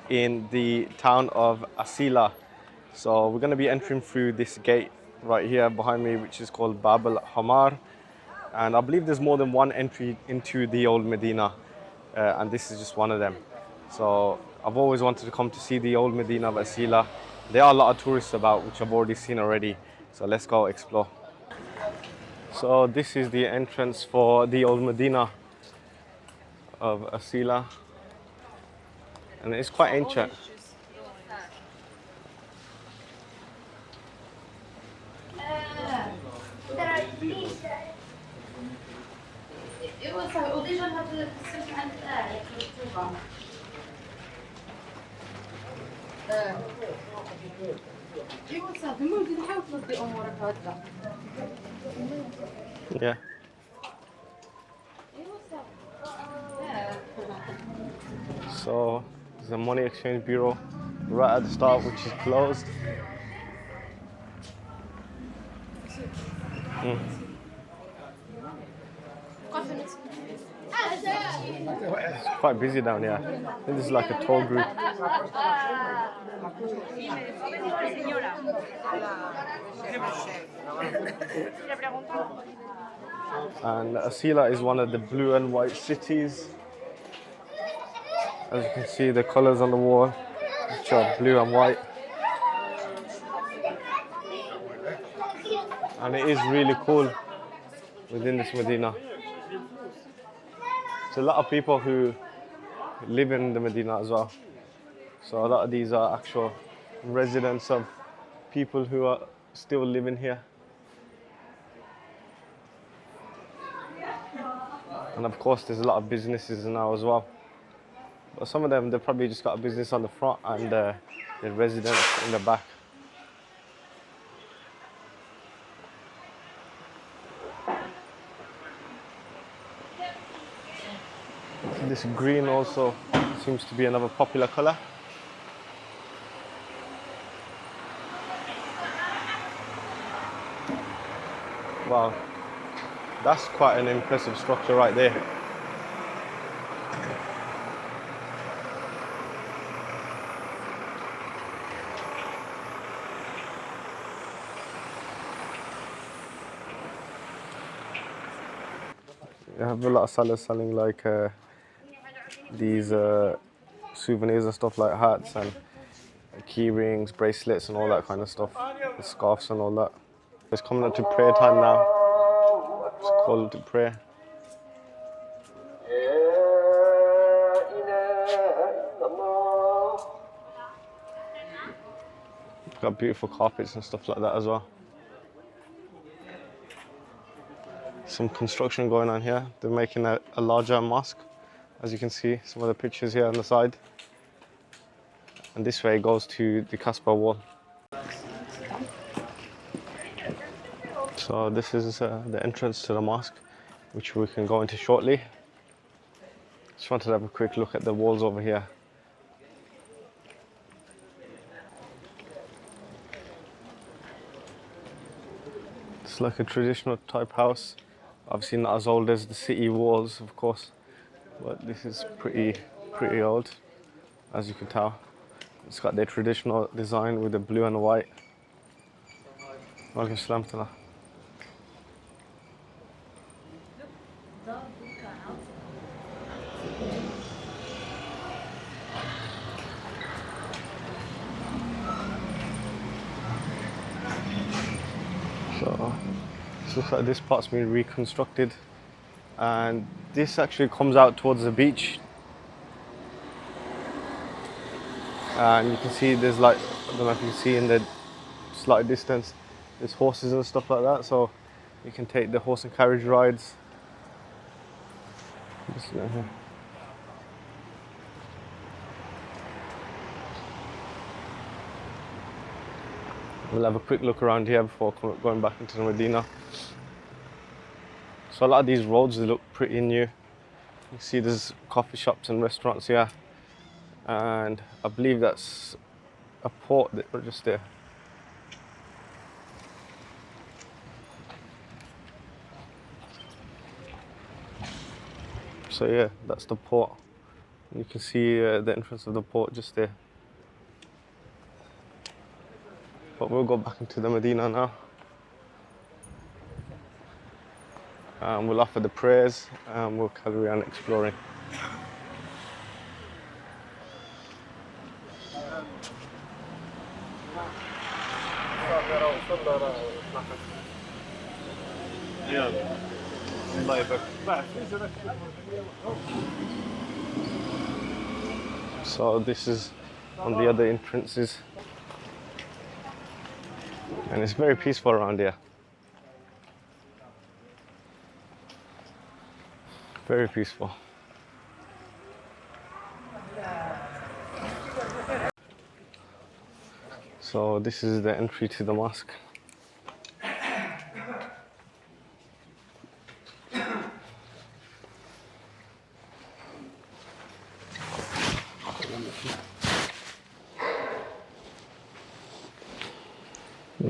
in the town of Asilah. So we're going to be entering through this gate right here behind me, which is called Bab al Hamar. And I believe there's more than one entry into the old Medina, and this is just one of them. So I've always wanted to come to see the old Medina of Asilah. There are a lot of tourists about, which I've already seen already. So let's go explore. So this is the entrance for the old Medina of Asilah, and it's quite ancient. Yeah. So there's a money exchange bureau right at the start, which is closed. It's quite busy down here. I think this is like a tour group. And Asilah is one of the blue and white cities. As you can see, the colors on the wall, which are blue and white. And it is really cool within this Medina. There's a lot of people who live in the Medina as well. So a lot of these are actual residents of people who are still living here. And of course there's a lot of businesses now as well. But some of them, they've probably just got a business on the front and the residents in the back. This green also seems to be another popular color. Wow, that's quite an impressive structure right there. You have a lot of sellers selling like these souvenirs and stuff like hats and key rings, bracelets and all that kind of stuff, the scarves and all that. It's coming up to prayer time now. It's called to prayer. We've got beautiful carpets and stuff like that as well. Some construction going on here. They're making a larger mosque, as you can see, some of the pictures here on the side. And this way it goes to the Casbah wall. So this is the entrance to the mosque, which we can go into shortly. Just wanted to have a quick look at the walls over here. It's like a traditional type house. Obviously not as old as the city walls, of course, but this is pretty old, as you can tell. It's got their traditional design with the blue and white. Walaikum salam tala. So it looks like this part's been reconstructed, and this actually comes out towards the beach. And you can see there's like, I don't know if you can see in the slight distance, there's horses and stuff like that, so you can take the horse and carriage rides. Just here. We'll have a quick look around here before going back into the Medina. So a lot of these roads, they look pretty new. You can see there's coffee shops and restaurants here. And I believe that's a port that we're just there. So yeah, that's the port You can see the entrance of the port just there. But we'll go back into the Medina now. We'll offer the prayers and we'll carry on exploring. So this is one of the other entrances, and it's very peaceful around here. Very peaceful. So this is the entry to the mosque.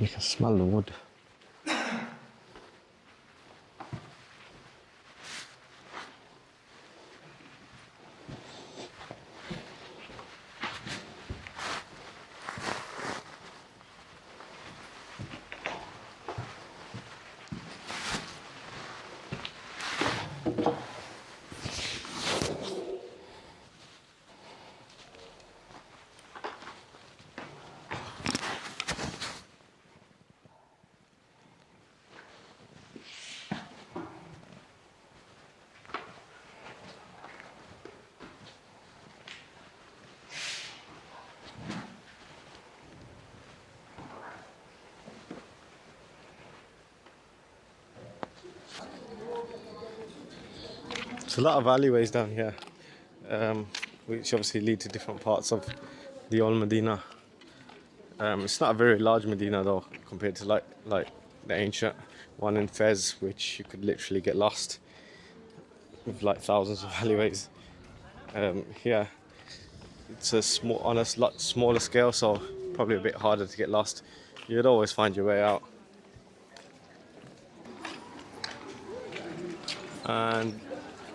You can smell the wood. There's a lot of alleyways down here, which obviously lead to different parts of the old Medina. It's not a very large Medina though, compared to like the ancient one in Fez, which you could literally get lost with like thousands of alleyways. Here, it's on a lot smaller scale, so probably a bit harder to get lost. You'd always find your way out. And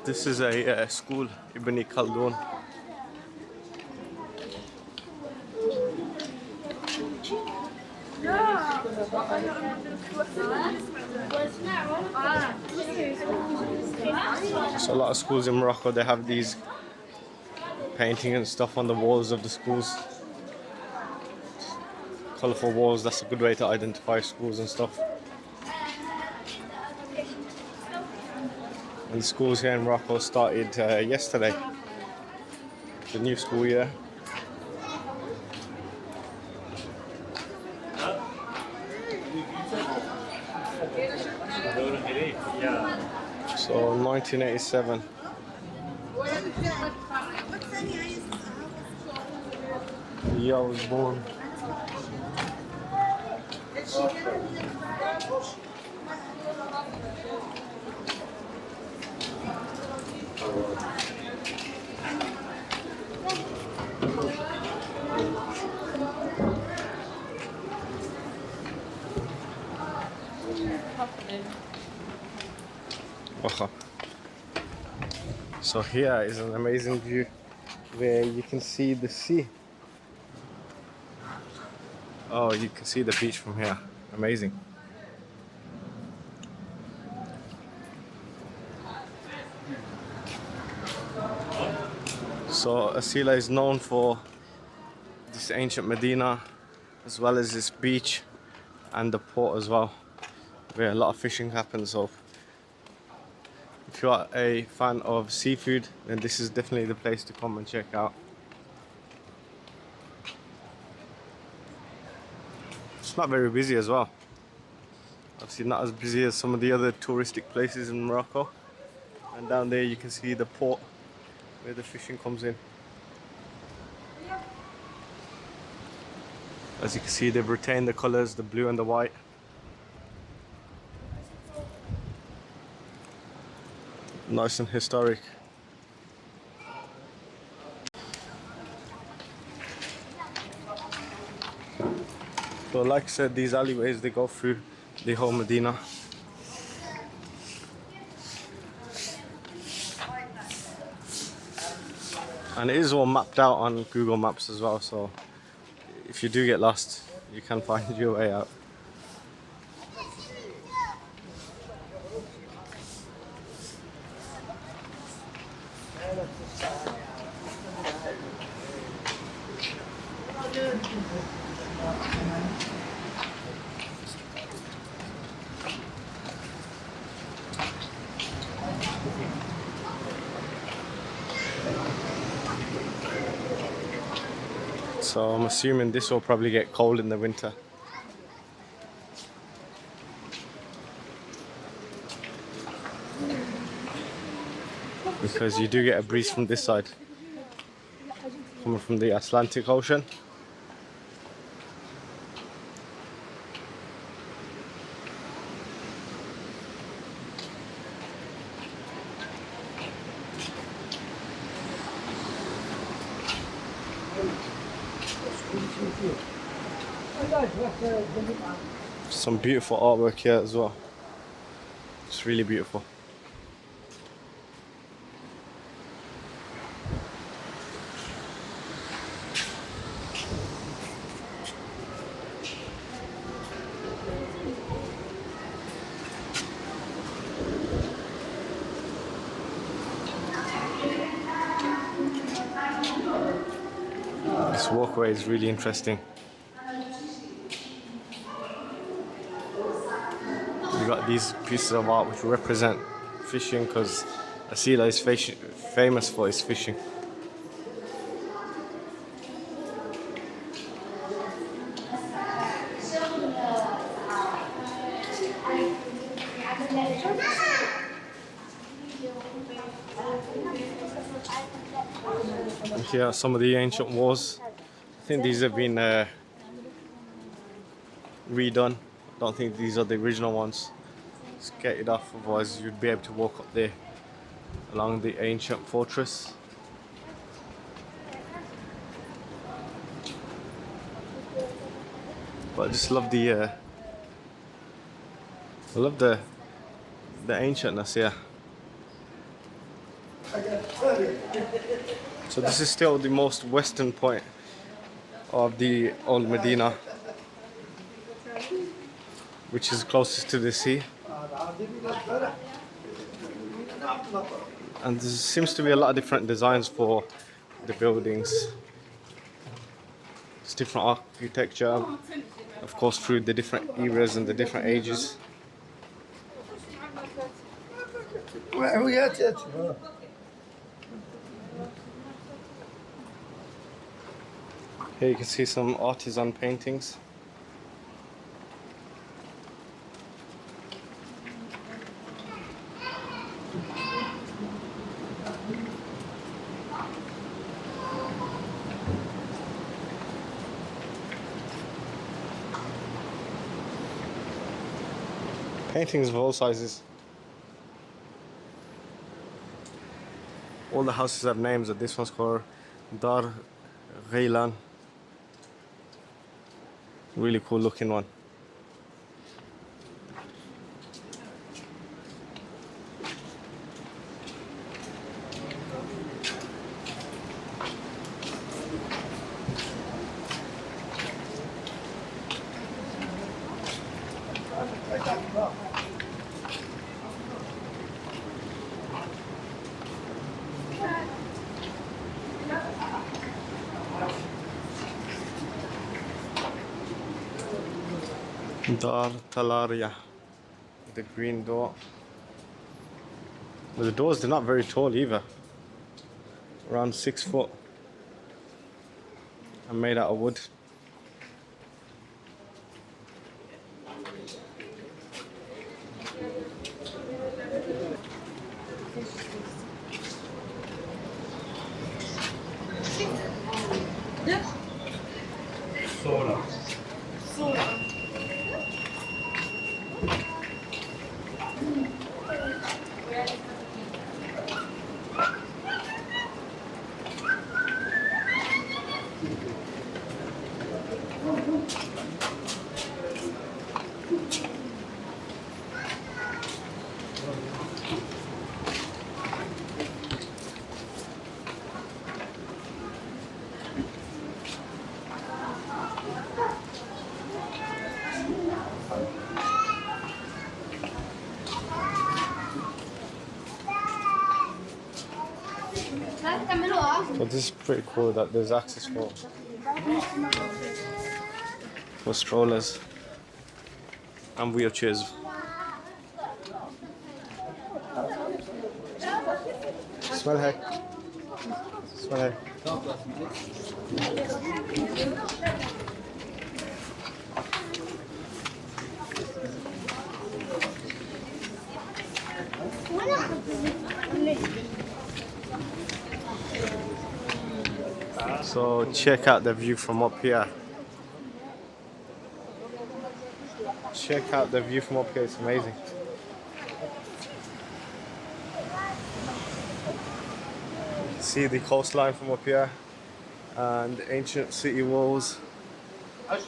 this is a school, Ibn Khaldun. So a lot of schools in Morocco, they have these painting and stuff on the walls of the schools. Colourful walls, that's a good way to identify schools and stuff. And the schools here in Morocco started yesterday, the new school year. So 1987. The year I was born. So here is an amazing view where you can see the sea. Oh, you can see the beach from here. Amazing. So Asilah is known for this ancient Medina, as well as this beach and the port as well, where a lot of fishing happens. So if you are a fan of seafood, then this is definitely the place to come and check out. It's not very busy as well. Obviously not as busy as some of the other touristic places in Morocco. And down there you can see the port where the fishing comes in. As you can see, they've retained the colours, the blue and the white. Nice and historic. So like I said, these alleyways, they go through the whole Medina. And it is all mapped out on Google Maps as well, so if you do get lost, you can find your way out. So I'm assuming this will probably get cold in the winter. Because you do get a breeze from this side, coming from the Atlantic Ocean. Some beautiful artwork here as well. It's really beautiful. This walkway is really interesting. You got these pieces of art which represent fishing, because Asilah is famous for its fishing. And here are some of the ancient walls. I think these have been redone. I don't think these are the original ones. Just get it off, otherwise you'd be able to walk up there along the ancient fortress. But I just love the ancientness here. So this is still the most western point of the old Medina, which is closest to the sea. And there seems to be a lot of different designs for the buildings. It's different architecture, of course, through the different eras and the different ages. Here you can see some artisan paintings. Paintings of all sizes. All the houses have names, and this one's called Dar Ghailan. Really cool looking one. Dar Talaria, the green door. But the doors, they're not very tall either. Around 6 foot. And made out of wood. But this is pretty cool that there's access for strollers and wheelchairs. Smell hey. Smell hey. So check out the view from up here. Check out the view from up here, it's amazing. See the coastline from up here and the ancient city walls and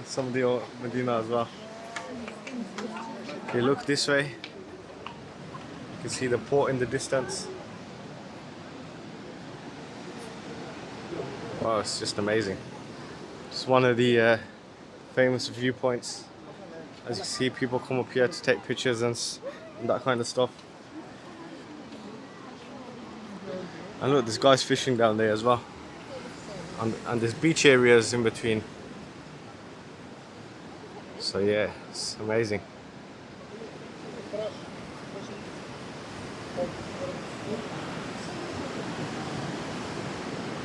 some of the old Medina as well. If you look this way, you can see the port in the distance. Wow, it's just amazing. It's one of the famous viewpoints. As you see, people come up here to take pictures and that kind of stuff. And look, there's guys fishing down there as well. And there's beach areas in between. So yeah, it's amazing.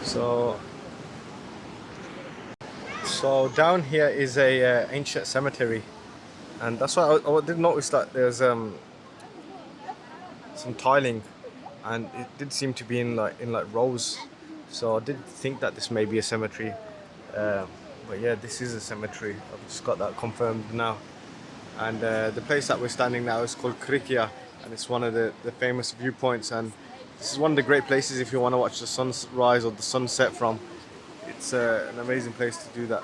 So down here is a ancient cemetery, and that's why I did notice that there's some tiling, and it did seem to be in like rows. So I did think that this may be a cemetery, but yeah, this is a cemetery. I've just got that confirmed now. And the place that we're standing now is called Krikia, and it's one of the famous viewpoints. And this is one of the great places if you want to watch the sunrise or the sunset from. It's an amazing place to do that.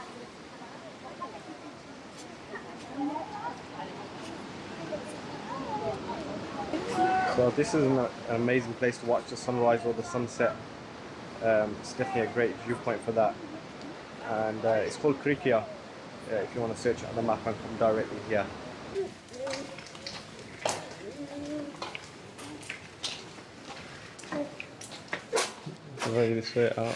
So this is an amazing place to watch the sunrise or the sunset. It's definitely a great viewpoint for that. And it's called Krikia. If you want to search it on the map and come directly here. Right this way out.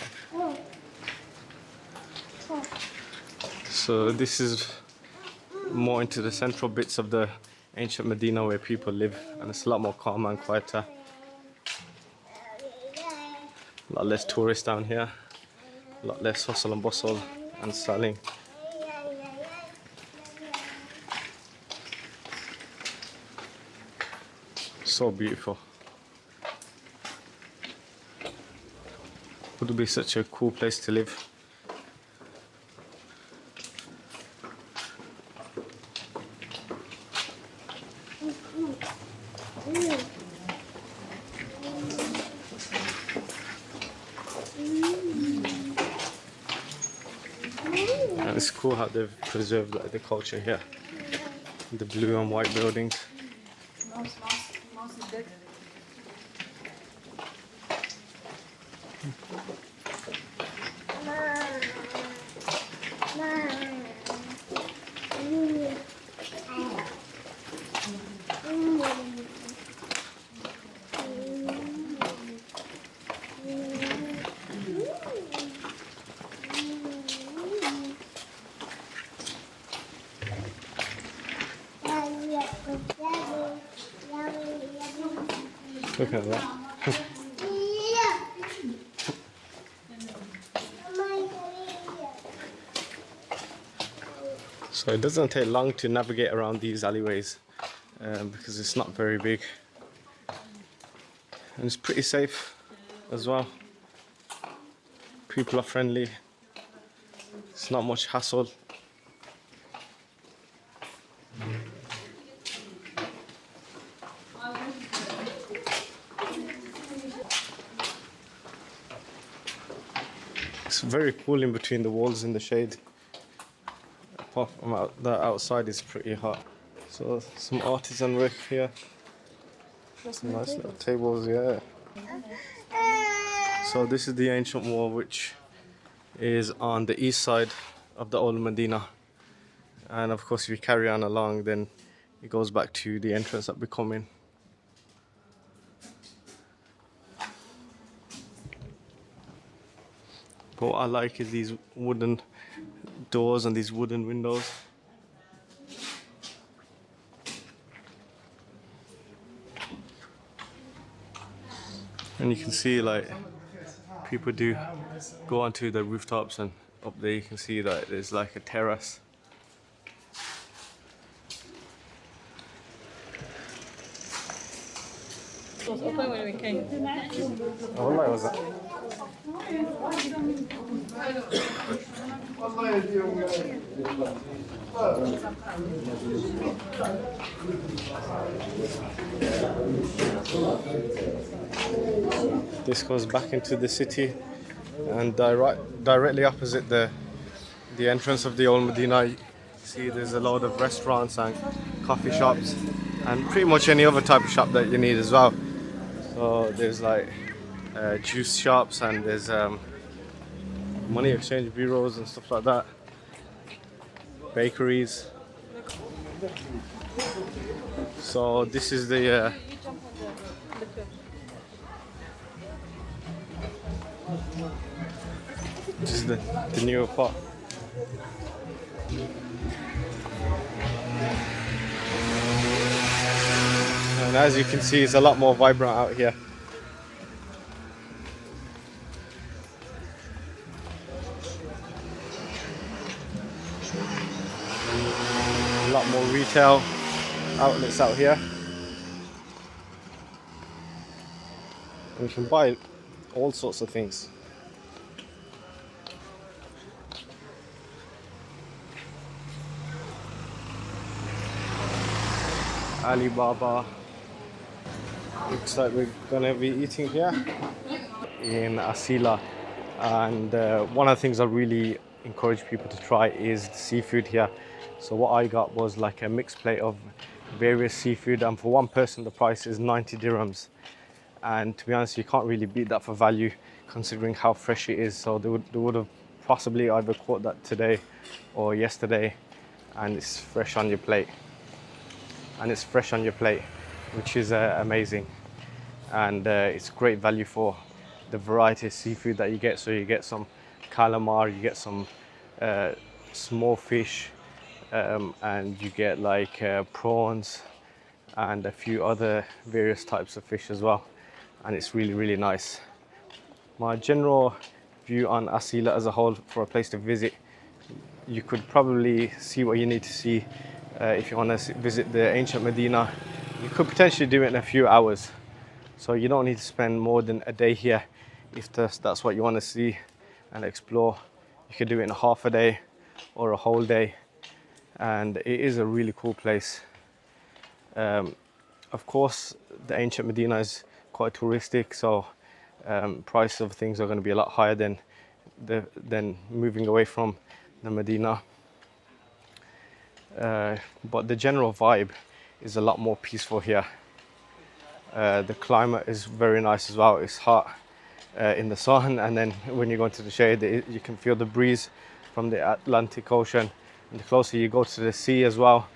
So this is more into the central bits of the ancient Medina where people live, and it's a lot more calmer and quieter. A lot less tourists down here, a lot less hustle and bustle and selling. So beautiful. Would be such a cool place to live. And it's cool how they've preserved like the culture here. The blue and white buildings. Look at that. So it doesn't take long to navigate around these alleyways because it's not very big, and it's pretty safe as well. People are friendly. It's not much hassle. It's very cool in between the walls in the shade. Apart from that outside is pretty hot. So some artisan work here. Some nice little tables, yeah. So this is the ancient wall which is on the east side of the old Medina. And of course if you carry on along then it goes back to the entrance that we come in. But what I like is these wooden doors and these wooden windows. And you can see like people do go onto the rooftops, and up there you can see that there's like a terrace. It was open when we came. Oh, what was that? This goes back into the city, and directly opposite the entrance of the old Medina, you see there's a lot of restaurants and coffee shops, and pretty much any other type of shop that you need as well. So there's like juice shops, and there's money exchange bureaus and stuff like that, bakeries. So this is the newer part. And as you can see, it's a lot more vibrant out here. A lot more retail outlets out here. And you can buy all sorts of things. Alibaba. Looks like we're gonna be eating here in Asilah, and one of the things I really encourage people to try is the seafood here. So what I got was like a mixed plate of various seafood, and for one person the price is 90 dirhams, and to be honest you can't really beat that for value considering how fresh it is. So they would have possibly either caught that today or yesterday, and it's fresh on your plate. Which is amazing, and it's great value for the variety of seafood that you get. So you get some calamar, you get some small fish, and you get like prawns and a few other various types of fish as well, and it's really nice. My general view on Asilah as a whole for a place to visit, you could probably see what you need to see. If you want to visit the ancient Medina, you could potentially do it in a few hours. So you don't need to spend more than a day here if that's what you want to see and explore. You could do it in half a day or a whole day, and it is a really cool place. Of course, the ancient Medina is quite touristic, so price of things are going to be a lot higher than moving away from the Medina. But the general vibe is a lot more peaceful here. The climate is very nice as well. It's hot in the sun, and then when you go into the shade, you can feel the breeze from the Atlantic Ocean. And the closer you go to the sea as well,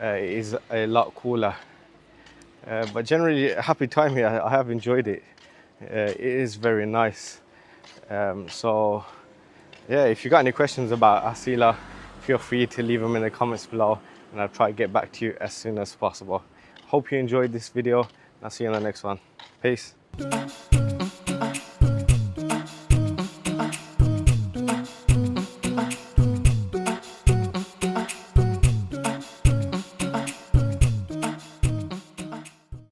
it is a lot cooler. But generally, a happy time here. I have enjoyed it. It is very nice. So yeah, if you got any questions about Asilah, feel free to leave them in the comments below, and I'll try to get back to you as soon as possible. Hope you enjoyed this video, and I'll see you in the next one. Peace.